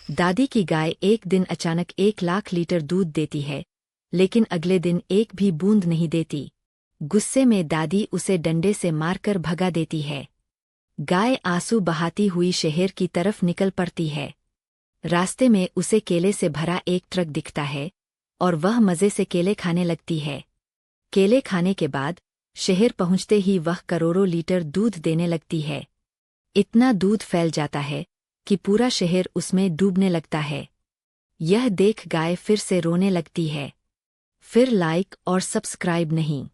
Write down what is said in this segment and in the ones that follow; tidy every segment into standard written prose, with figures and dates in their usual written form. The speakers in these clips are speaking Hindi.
दादी की गाय एक दिन अचानक 1 लाख लीटर दूध देती है, लेकिन अगले दिन एक भी बूंद नहीं देती। गुस्से में दादी उसे डंडे से मारकर भगा देती है। गाय आंसू बहाती हुई शहर की तरफ निकल पड़ती है। रास्ते में उसे केले से भरा एक ट्रक दिखता है और वह मज़े से केले खाने लगती है। केले खाने के बाद शहर पहुंचते ही वह करोड़ों लीटर दूध देने लगती है। इतना दूध फैल जाता है कि पूरा शहर उसमें डूबने लगता है। यह देख गाय फिर से रोने लगती है। फिर लाइक और सब्सक्राइब नहीं।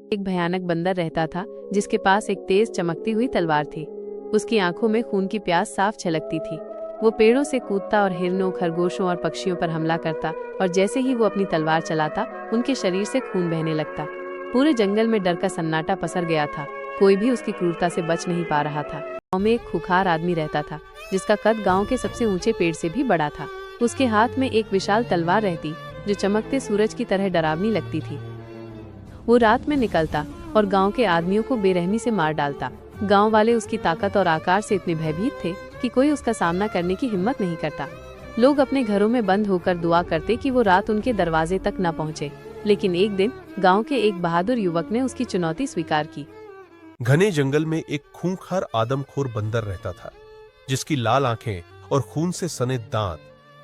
एक भयानक बंदर रहता था जिसके पास एक तेज चमकती हुई तलवार थी। उसकी आंखों में खून की प्यास साफ छलकती थी। वो पेड़ों से कूदता और हिरणों, खरगोशों और पक्षियों पर हमला करता, और जैसे ही वो अपनी तलवार चलाता उनके शरीर से खून बहने लगता। पूरे जंगल में डर का सन्नाटा पसर गया था। कोई भी उसकी क्रूरता से बच नहीं पा रहा था। गांव में एक खूंखार आदमी रहता था जिसका कद गांव के सबसे ऊंचे पेड़ से भी बड़ा था। उसके हाथ में एक विशाल तलवार रहती जो चमकते सूरज की तरह डरावनी लगती थी। वो रात में निकलता और गांव के आदमियों को बेरहमी से मार डालता। गांव वाले उसकी ताकत और आकार से इतने भयभीत थे कि कोई उसका सामना करने की हिम्मत नहीं करता। लोग अपने घरों में बंद होकर दुआ करते कि वो रात उनके दरवाजे तक न पहुंचे। लेकिन एक दिन गांव के एक बहादुर युवक ने उसकी चुनौती स्वीकार की। घने जंगल में एक खूंखार आदमखोर बंदर रहता था, जिसकी लाल आंखें और खून से सने दांत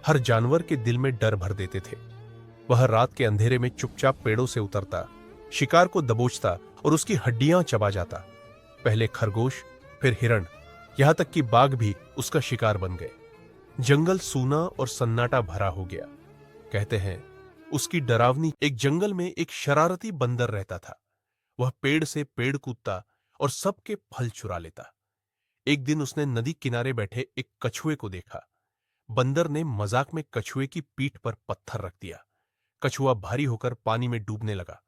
हर जानवर के दिल में डर भर देते थे। वह रात के अंधेरे में चुपचाप पेड़ों से उतरता, शिकार को दबोचता और उसकी हड्डियां चबा जाता। पहले खरगोश, फिर हिरण, यहां तक कि बाघ भी उसका शिकार बन गए। जंगल सूना और सन्नाटा भरा हो गया। कहते हैं उसकी डरावनी एक जंगल में एक शरारती बंदर रहता था। वह पेड़ से पेड़ कूदता और सबके फल चुरा लेता। एक दिन उसने नदी किनारे बैठे एक कछुए को देखा। बंदर ने मजाक में कछुए की पीठ पर पत्थर रख दिया। कछुआ भारी होकर पानी में डूबने लगा।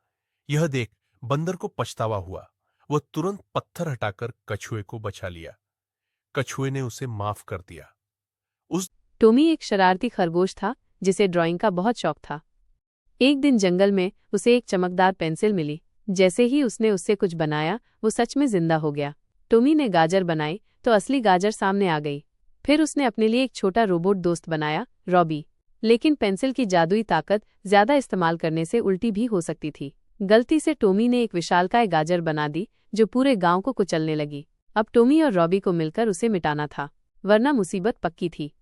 यह देख बंदर को पछतावा हुआ। वह तुरंत पत्थर हटाकर कछुए को बचा लिया। कछुए ने उसे माफ कर दिया। टॉमी एक शरारती खरगोश था जिसे ड्राइंग का बहुत शौक था। एक दिन जंगल में उसे एक चमकदार पेंसिल मिली। जैसे ही उसने उससे कुछ बनाया, वो सच में जिंदा हो गया। टॉमी ने गाजर बनाई तो असली गाजर सामने आ गई। फिर उसने अपने लिए एक छोटा रोबोट दोस्त बनाया, रॉबी। लेकिन पेंसिल की जादुई ताकत ज्यादा इस्तेमाल करने से उल्टी भी हो सकती थी। गलती से टॉमी ने एक विशालकाय गाजर बना दी जो पूरे गांव को कुचलने लगी। अब टॉमी और रॉबी को मिलकर उसे मिटाना था, वरना मुसीबत पक्की थी।